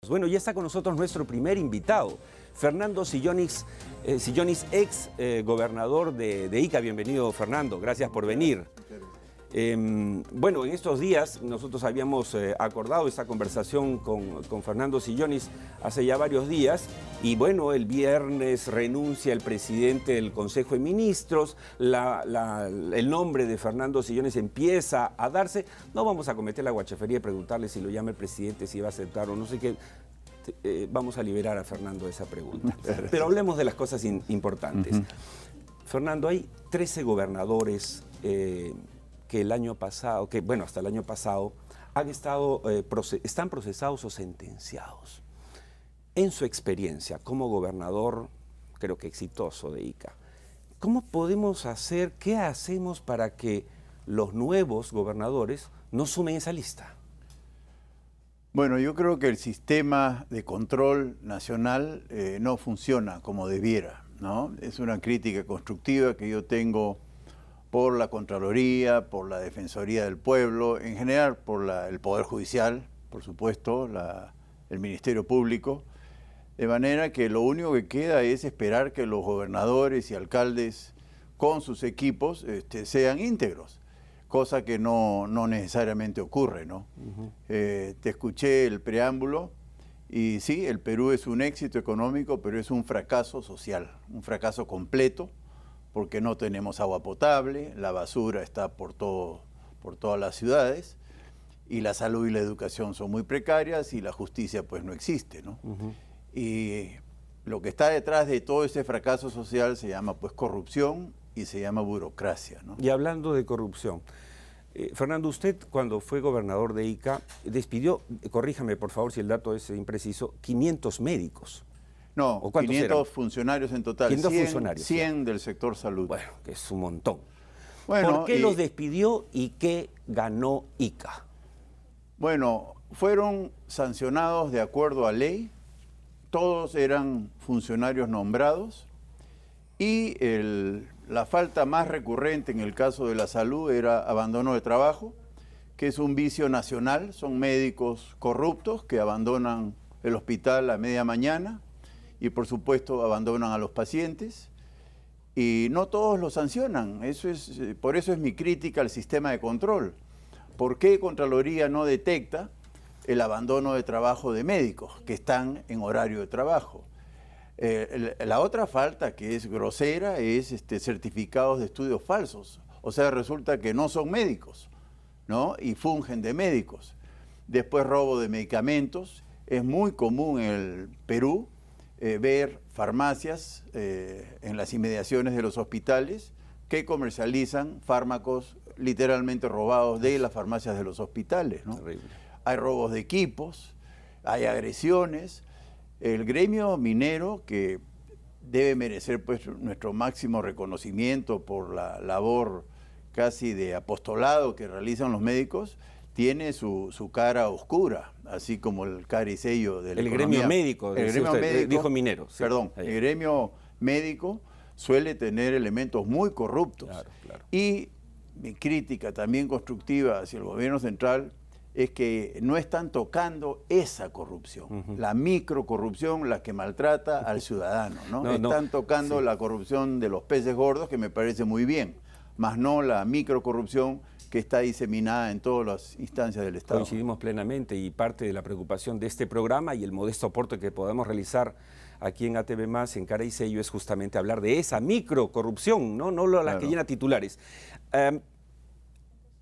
Bueno, ya está con nosotros nuestro primer invitado, Fernando Sillonis, ex gobernador de Ica. Bienvenido, Fernando, gracias por venir. Bueno, en estos días nosotros habíamos acordado esta conversación con Fernando Sillonis hace ya varios días y bueno, el viernes renuncia el presidente del Consejo de Ministros, el nombre de Fernando Sillonis empieza a darse. No vamos a cometer la guachafería y preguntarle si lo llama el presidente, si va a aceptar o no sé qué. Vamos a liberar a Fernando de esa pregunta. Pero hablemos de las cosas importantes. Fernando, hay 13 gobernadores que el año pasado, hasta el año pasado, están procesados o sentenciados. En su experiencia como gobernador, creo que exitoso de Ica, ¿cómo podemos hacer, qué hacemos para que los nuevos gobernadores no sumen esa lista? Bueno, yo creo que el sistema de control nacional no funciona como debiera, ¿no? Es una crítica constructiva que yo tengo por la Contraloría, por la Defensoría del Pueblo, en general por el Poder Judicial, por supuesto, el Ministerio Público, de manera que lo único que queda es esperar que los gobernadores y alcaldes con sus equipos sean íntegros, cosa que no necesariamente ocurre, ¿no? Te escuché el preámbulo y sí, el Perú es un éxito económico, pero es un fracaso social, un fracaso completo, porque no tenemos agua potable, la basura está por todas las ciudades, y la salud y la educación son muy precarias, y la justicia pues no existe, ¿no? Y lo que está detrás de todo ese fracaso social se llama pues corrupción y se llama burocracia, ¿no? Y hablando de corrupción, Fernando, usted cuando fue gobernador de Ica despidió, corríjame por favor si el dato es impreciso, 500 médicos. No, 500 funcionarios en total, 500 100, funcionarios. 100 del sector salud. Bueno, que es un montón. Bueno, ¿por qué los despidió y qué ganó Ica? Bueno, fueron sancionados de acuerdo a ley, todos eran funcionarios nombrados y la falta más recurrente en el caso de la salud era abandono de trabajo, que es un vicio nacional, son médicos corruptos que abandonan el hospital a media mañana, y por supuesto abandonan a los pacientes y no todos los sancionan. Por eso es mi crítica al sistema de control. ¿Por qué Contraloría no detecta el abandono de trabajo de médicos que están en horario de trabajo? La otra falta que es grosera es certificados de estudios falsos. O sea, resulta que no son médicos, ¿no? Y fungen de médicos. Después robo de medicamentos. Es muy común en el Perú ver farmacias en las inmediaciones de los hospitales que comercializan fármacos literalmente robados de las farmacias de los hospitales, ¿no? Hay robos de equipos, hay agresiones. El gremio minero, que debe merecer pues nuestro máximo reconocimiento por la labor casi de apostolado que realizan los médicos, tiene su cara oscura, así como el cara y sello de la economía. Gremio médico, el gremio médico, dijo minero. Sí. Perdón, el gremio médico suele tener elementos muy corruptos. Claro, claro. Y mi crítica también constructiva hacia el gobierno central es que no están tocando esa corrupción, la microcorrupción, la que maltrata al ciudadano, ¿no? Están tocando la corrupción de los peces gordos, que me parece muy bien, más no la microcorrupción que está diseminada en todas las instancias del Estado. Coincidimos plenamente, y parte de la preocupación de este programa y el modesto aporte que podamos realizar aquí en ATV+, en Cara y Sello, es justamente hablar de esa microcorrupción, no la claro, que llena titulares. En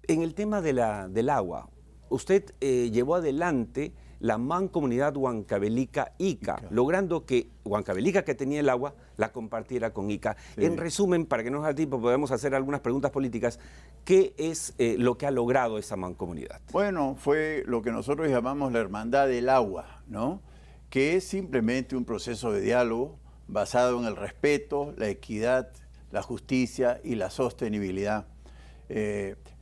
el tema del agua, usted llevó adelante la mancomunidad Huancavelica-Ica, claro, logrando que Huancavelica, que tenía el agua, la compartiera con Ica. Sí. En resumen, para que no nos dé tiempo, podemos hacer algunas preguntas políticas. ¿Qué es lo que ha logrado esa mancomunidad? Bueno, fue lo que nosotros llamamos la hermandad del agua, ¿no? Que es simplemente un proceso de diálogo basado en el respeto, la equidad, la justicia y la sostenibilidad.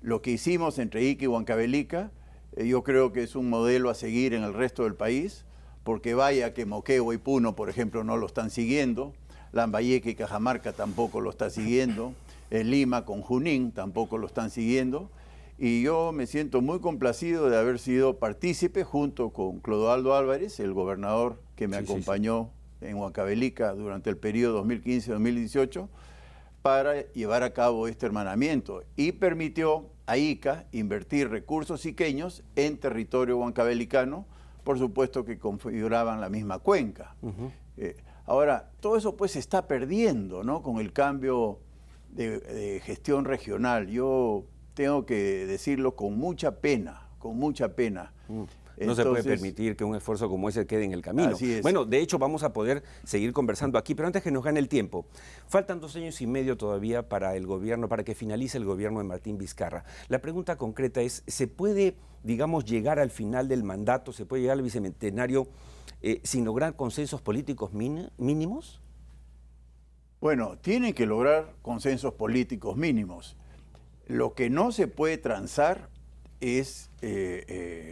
Lo que hicimos entre Ica y Huancavelica, yo creo que es un modelo a seguir en el resto del país, porque vaya que Moquegua y Puno, por ejemplo, no lo están siguiendo, Lambayeque y Cajamarca tampoco lo está siguiendo, Lima con Junín tampoco lo están siguiendo, Y yo me siento muy complacido de haber sido partícipe junto con Clodoaldo Álvarez, el gobernador que me acompañó en Huancavelica durante el periodo 2015-2018, para llevar a cabo este hermanamiento y permitió a Ica invertir recursos iqueños en territorio huancavelicano, por supuesto que configuraban la misma cuenca. Ahora, todo eso pues se está perdiendo, ¿no? Con el cambio de gestión regional. Yo tengo que decirlo con mucha pena, con mucha pena. No se puede permitir que un esfuerzo como ese quede en el camino. Así es. Bueno, de hecho vamos a poder seguir conversando aquí, pero antes que nos gane el tiempo, faltan 2 años y medio todavía para el gobierno, para que finalice el gobierno de Martín Vizcarra. La pregunta concreta es, ¿se puede, digamos, llegar al final del mandato, se puede llegar al bicentenario sin lograr consensos políticos mínimos? Bueno, tienen que lograr consensos políticos mínimos. Lo que no se puede transar es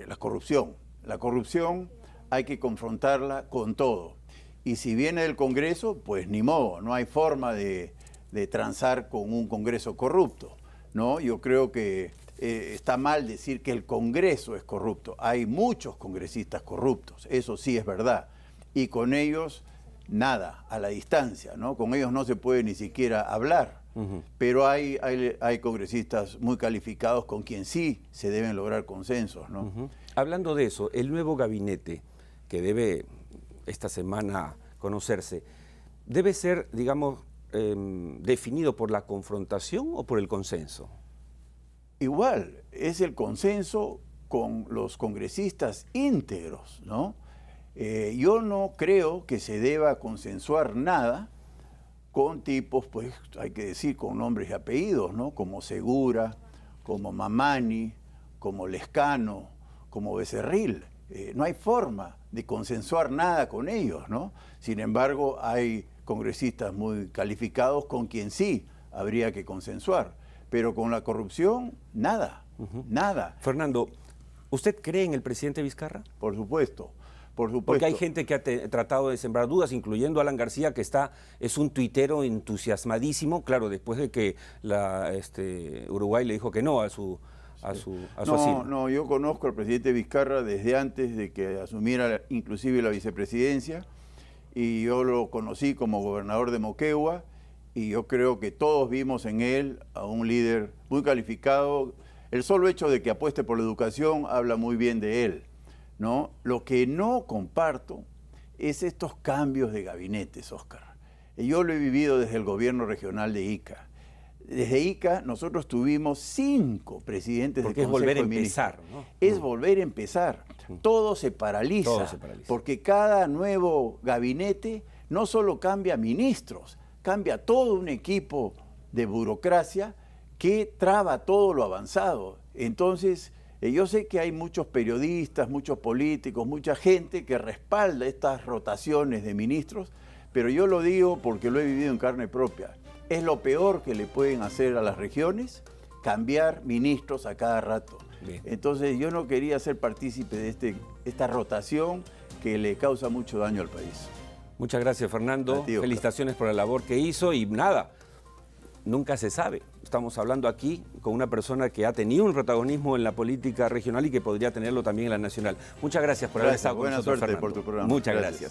la corrupción. La corrupción hay que confrontarla con todo. Y si viene del Congreso, pues ni modo, no hay forma de transar con un Congreso corrupto, ¿no? Yo creo que está mal decir que el Congreso es corrupto. Hay muchos congresistas corruptos, eso sí es verdad. Y con ellos, nada, a la distancia, ¿no? Con ellos no se puede ni siquiera hablar. Pero hay congresistas muy calificados con quien sí se deben lograr consensos, ¿no? Hablando de eso, el nuevo gabinete que debe esta semana conocerse, ¿debe ser, digamos, definido por la confrontación o por el consenso? Igual, es el consenso con los congresistas íntegros, ¿no? Yo no creo que se deba consensuar nada con tipos, pues hay que decir, con nombres y apellidos, ¿no? Como Segura, como Mamani, como Lescano, como Becerril. No hay forma de consensuar nada con ellos, ¿no? Sin embargo, hay congresistas muy calificados con quien sí habría que consensuar. Pero con la corrupción, nada, nada. Fernando, ¿usted cree en el presidente Vizcarra? Por supuesto. Por supuesto. Porque hay gente que ha tratado de sembrar dudas, incluyendo Alan García, que es un tuitero entusiasmadísimo, claro, después de que Uruguay le dijo que no a su asilo. No, yo conozco al presidente Vizcarra desde antes de que asumiera inclusive la vicepresidencia, y yo lo conocí como gobernador de Moquegua, y yo creo que todos vimos en él a un líder muy calificado. El solo hecho de que apueste por la educación habla muy bien de él, ¿no? Lo que no comparto es estos cambios de gabinetes, Óscar. Yo lo he vivido desde el gobierno regional de Ica. Desde Ica nosotros tuvimos 5 presidentes del Consejo de Ministros. Porque es volver a empezar, ¿no? Es volver a empezar. Todo se paraliza. Porque cada nuevo gabinete no solo cambia ministros, cambia todo un equipo de burocracia que traba todo lo avanzado. Entonces, yo sé que hay muchos periodistas, muchos políticos, mucha gente que respalda estas rotaciones de ministros, pero yo lo digo porque lo he vivido en carne propia. Es lo peor que le pueden hacer a las regiones, cambiar ministros a cada rato. Bien. Entonces yo no quería ser partícipe de esta rotación que le causa mucho daño al país. Muchas gracias, Fernando. Ti, felicitaciones por la labor que hizo y nada, nunca se sabe. Estamos hablando aquí con una persona que ha tenido un protagonismo en la política regional y que podría tenerlo también en la nacional. Muchas gracias por haber estado con nosotros, Buena suerte Fernando. por tu programa. Muchas gracias.